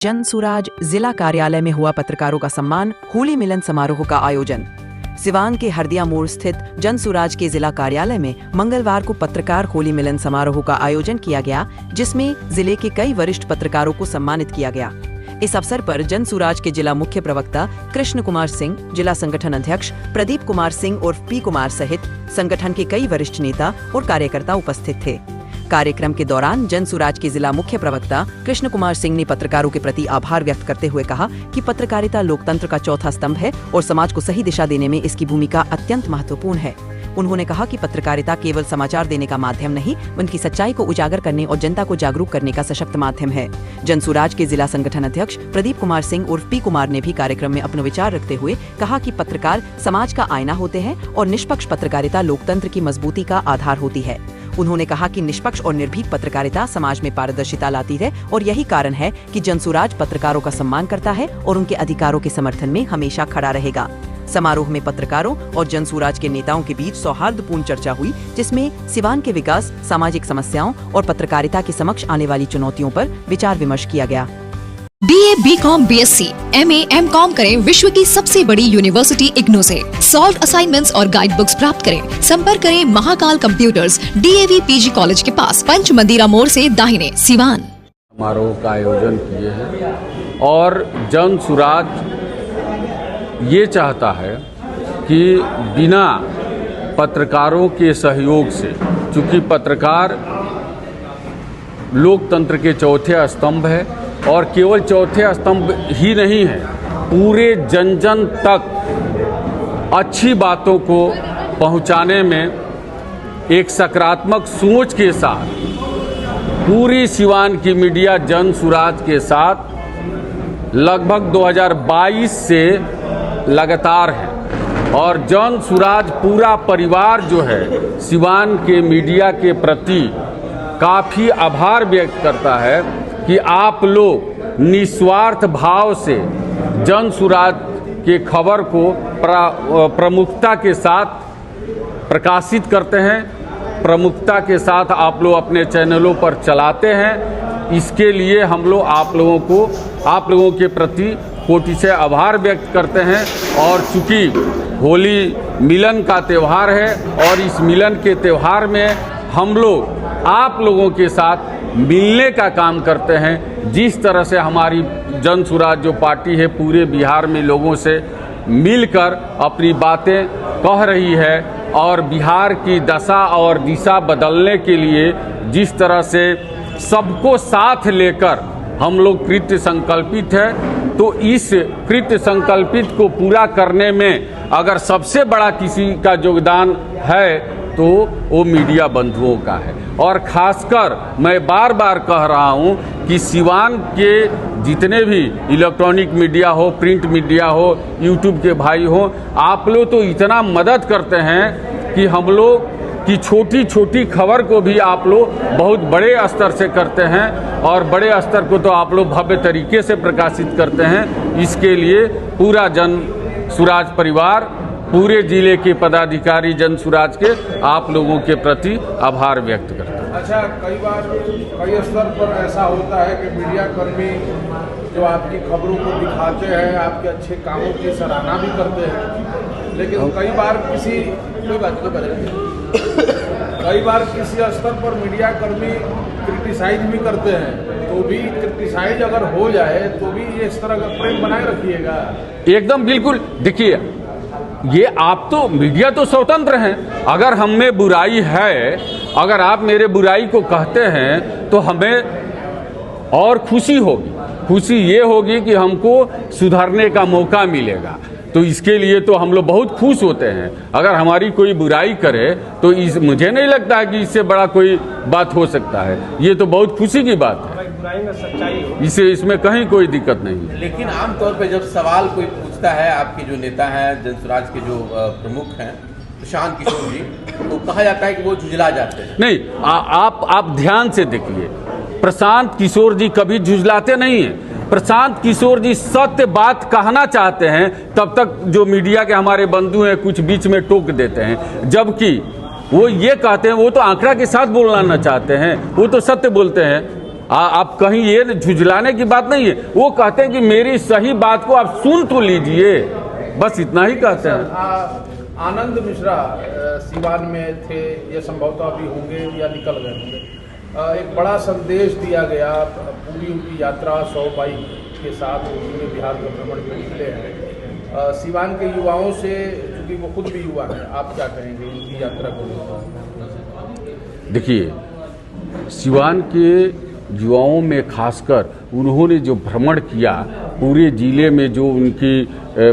जनसुराज जिला कार्यालय में हुआ पत्रकारों का सम्मान, होली मिलन समारोह का आयोजन। सिवान के हरदिया मोड़ स्थित जनसुराज के जिला कार्यालय में मंगलवार को पत्रकार होली मिलन समारोह का आयोजन किया गया, जिसमें जिले के कई वरिष्ठ पत्रकारों को सम्मानित किया गया। इस अवसर पर जनसुराज के जिला मुख्य प्रवक्ता कृष्ण कुमार सिंह, जिला संगठन अध्यक्ष प्रदीप कुमार सिंह उर्फ पी कुमार सहित संगठन के कई वरिष्ठ नेता और कार्यकर्ता उपस्थित थे। कार्यक्रम के दौरान जनसुराज के जिला मुख्य प्रवक्ता कृष्ण कुमार सिंह ने पत्रकारों के प्रति आभार व्यक्त करते हुए कहा कि पत्रकारिता लोकतंत्र का चौथा स्तंभ है और समाज को सही दिशा देने में इसकी भूमिका अत्यंत महत्वपूर्ण है। उन्होंने कहा कि पत्रकारिता केवल समाचार देने का माध्यम नहीं, उनकी सच्चाई को उजागर करने और जनता को जागरूक करने का सशक्त माध्यम है। जनसुराज के जिला संगठन अध्यक्ष प्रदीप कुमार सिंह उर्फ पी कुमार ने भी कार्यक्रम में अपने विचार रखते हुए कहा कि पत्रकार समाज का आईना होते हैं और निष्पक्ष पत्रकारिता लोकतंत्र की मजबूती का आधार होती है। उन्होंने कहा कि निष्पक्ष और निर्भीक पत्रकारिता समाज में पारदर्शिता लाती है और यही कारण है कि जनसुराज पत्रकारों का सम्मान करता है और उनके अधिकारों के समर्थन में हमेशा खड़ा रहेगा। समारोह में पत्रकारों और जनसुराज के नेताओं के बीच सौहार्दपूर्ण चर्चा हुई, जिसमें सिवान के विकास, सामाजिक समस्याओं और पत्रकारिता के समक्ष आने वाली चुनौतियों पर विचार विमर्श किया गया। BA, BCom, BSc, MA, MCom करें विश्व की सबसे बड़ी यूनिवर्सिटी इग्नू से। सॉल्व असाइनमेंट्स और गाइड बुक्स प्राप्त करें। संपर्क करें Mahakal computers, DAV PG college के पास, पंच मंदिरा मोड़ से दाहिने, सिवान। समारोह का आयोजन किए हैं और जनसुराज ये चाहता है कि बिना पत्रकारों के सहयोग से, चूंकि पत्रकार लोकतंत्र के चौथे स्तंभ है और केवल चौथे स्तंभ ही नहीं है, पूरे जन जन तक अच्छी बातों को पहुंचाने में एक सकारात्मक सोच के साथ पूरी सिवान की मीडिया जनसुराज के साथ लगभग 2022 से लगातार है और जनसुराज पूरा परिवार जो है सिवान के मीडिया के प्रति काफ़ी आभार व्यक्त करता है कि आप लोग निस्वार्थ भाव से जनसुराज के खबर को प्रमुखता के साथ प्रकाशित करते हैं, प्रमुखता के साथ आप लोग अपने चैनलों पर चलाते हैं। इसके लिए हम लोग आप लोगों के प्रति कोटि से आभार व्यक्त करते हैं। और चूँकि होली मिलन का त्यौहार है और इस मिलन के त्यौहार में हम लोग आप लोगों के साथ मिलने का काम करते हैं। जिस तरह से हमारी जनसुराज जो पार्टी है पूरे बिहार में लोगों से मिलकर अपनी बातें कह रही है और बिहार की दशा और दिशा बदलने के लिए जिस तरह से सबको साथ लेकर हम लोग कृत्य संकल्पित है, तो इस कृत्य संकल्पित को पूरा करने में अगर सबसे बड़ा किसी का योगदान है तो वो मीडिया बंधुओं का है। और खासकर मैं बार बार कह रहा हूँ कि सिवान के जितने भी इलेक्ट्रॉनिक मीडिया हो, प्रिंट मीडिया हो, यूट्यूब के भाई हो, आप लोग तो इतना मदद करते हैं कि हम लोग की छोटी छोटी खबर को भी आप लोग बहुत बड़े स्तर से करते हैं और बड़े स्तर को तो आप लोग भव्य तरीके से प्रकाशित करते हैं। इसके लिए पूरा जनसुराज परिवार, पूरे जिले के पदाधिकारी जनसुराज के आप लोगों के प्रति आभार व्यक्त करते हैं। अच्छा, कई स्तर पर ऐसा होता है कि मीडिया कर्मी जो आपकी खबरों को दिखाते हैं, आपके अच्छे कामों की सराहना भी करते हैं, लेकिन कई बार किसी स्तर पर मीडिया कर्मी क्रिटिसाइज भी करते हैं, तो भी क्रिटिसाइज अगर हो जाए तो भी इस तरह का प्रेम बनाए रखिएगा। एकदम बिल्कुल। देखिए, ये आप तो मीडिया तो स्वतंत्र हैं। अगर हम में बुराई है, अगर आप मेरे बुराई को कहते हैं तो हमें और खुशी होगी। खुशी ये होगी कि हमको सुधारने का मौका मिलेगा, तो इसके लिए तो हम लोग बहुत खुश होते हैं। अगर हमारी कोई बुराई करे तो मुझे नहीं लगता है कि इससे बड़ा कोई बात हो सकता है। ये तो बहुत खुशी की बात है, बुराई में सच्चाई हो, इसमें कहीं कोई दिक्कत नहीं है। लेकिन आमतौर पे जब सवाल कोई पूछता है, आपके जो नेता हैं जनसुराज के जो प्रमुख हैं प्रशांत किशोर जी, तो कहा जाता है कि वो झुझला जाते हैं। नहीं, आप ध्यान से देखिए, प्रशांत किशोर जी कभी झुझलाते नहीं हैं। प्रशांत किशोर जी सत्य बात कहना चाहते हैं, तब तक जो मीडिया के हमारे बंधु हैं कुछ बीच में टोक देते हैं, जबकि वो ये कहते हैं, वो तो आंकड़ा के साथ बोलना चाहते हैं, वो तो सत्य बोलते हैं। आप कहीं ये झुझलाने की बात नहीं है, वो कहते हैं कि मेरी सही बात को आप सुन तो लीजिए, बस इतना ही कहते हैं। आनंद मिश्रा सिवान में थे, ये संभवतः अभी होंगे या निकल गए होंगे। एक बड़ा संदेश दिया गया, पूरी उनकी यात्रा 100 बाइक के साथ उन्होंने बिहार का भ्रमण में निकले हैं। सिवान के युवाओं से, क्योंकि वो खुद भी युवा हैं, आप क्या कहेंगे उनकी यात्रा को लेकर? देखिए, सिवान के युवाओं में खासकर उन्होंने जो भ्रमण किया, पूरे जिले में जो उनकी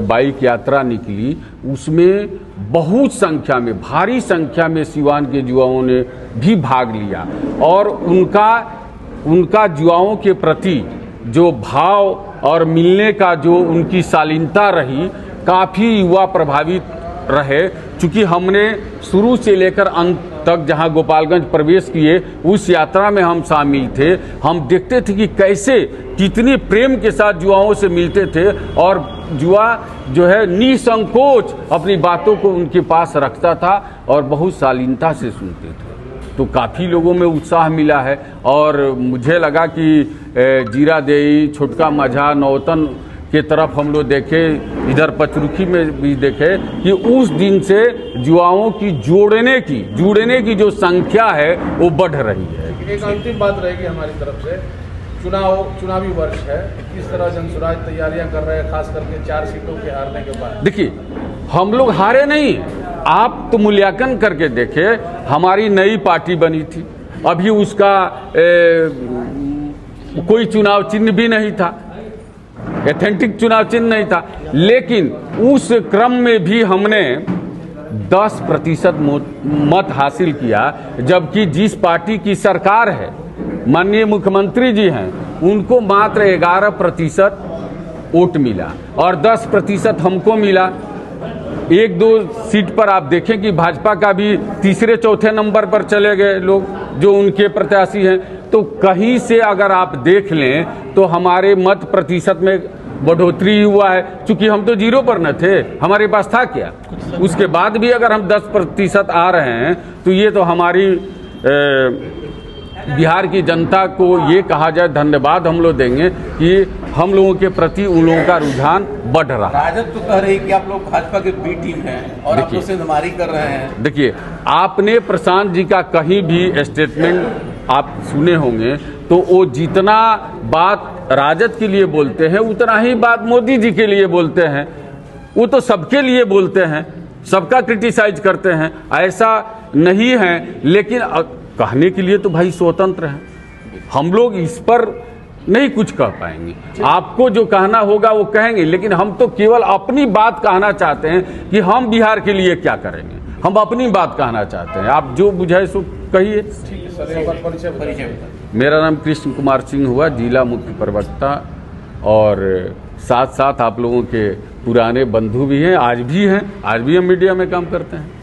बाइक यात्रा निकली, उसमें बहुत संख्या में, भारी संख्या में सिवान के युवाओं ने भी भाग लिया और उनका युवाओं के प्रति जो भाव और मिलने का जो उनकी शालीनता रही, काफ़ी युवा प्रभावित रहे। चूँकि हमने शुरू से लेकर अंत तक जहां गोपालगंज प्रवेश किए उस यात्रा में हम शामिल थे, हम देखते थे कि कैसे कितने प्रेम के साथ युवाओं से मिलते थे और युवा जो है निसंकोच अपनी बातों को उनके पास रखता था और बहुत शालीनता से सुनते थे। तो काफ़ी लोगों में उत्साह मिला है और मुझे लगा कि जीरादेई, छोटका माझा, नौतन के तरफ हम लोग देखे, इधर पचरुखी में भी देखे कि उस दिन से युवाओं की जुड़ने की जो संख्या है वो बढ़ रही है। एक अंतिम बात रहेगी हमारी तरफ से, चुनावी वर्ष है, किस तरह जनसुराज तैयारियां कर रहे हैं, खास करके 4 सीटों के हारने के बाद? देखिए, हम लोग हारे नहीं, आप तो मूल्यांकन करके देखे, हमारी नई पार्टी बनी थी, अभी उसका कोई चुनाव चिन्ह भी नहीं था, एथेंटिक चुनाव चिन्ह नहीं था, लेकिन उस क्रम में भी हमने 10% मत हासिल किया, जबकि जिस पार्टी की सरकार है, माननीय मुख्यमंत्री जी हैं, उनको मात्र 11% वोट मिला और 10% हमको मिला। 1-2 सीट पर आप देखें कि भाजपा का भी तीसरे चौथे नंबर पर चले गए लोग जो उनके प्रत्याशी हैं। तो कहीं से अगर आप देख लें तो हमारे मत प्रतिशत में बढ़ोतरी हुआ है, क्योंकि हम तो 0 पर न थे, हमारे पास था क्या? उसके बाद भी अगर हम 10% आ रहे हैं तो ये तो हमारी बिहार की जनता को ये कहा जाए धन्यवाद हम लोग देंगे कि हम लोगों के प्रति उन लोगों का रुझान बढ़ रहा है। राजद तो कह रही है कि आप लोग भाजपा के बी टीम हैं और आप लोग से हमारी कर रहे हैं। देखिए, आपने प्रशांत जी का कहीं भी स्टेटमेंट आप सुने होंगे तो वो जितना बात राजद के लिए बोलते हैं उतना ही बात मोदी जी के लिए बोलते हैं। वो तो सबके लिए बोलते हैं, सबका क्रिटिसाइज करते हैं, ऐसा नहीं है। लेकिन कहने के लिए तो भाई स्वतंत्र हैं, हम लोग इस पर नहीं कुछ कह पाएंगे। आपको जो कहना होगा वो कहेंगे, लेकिन हम तो केवल अपनी बात कहना चाहते हैं कि हम बिहार के लिए क्या करेंगे, हम अपनी बात कहना चाहते हैं। आप जो बुझाए सो कहिए। परिचय। मेरा नाम कृष्ण कुमार सिंह हुआ, जिला मुख्य प्रवक्ता, और साथ साथ आप लोगों के पुराने बंधु भी हैं, आज भी हम मीडिया में काम करते हैं।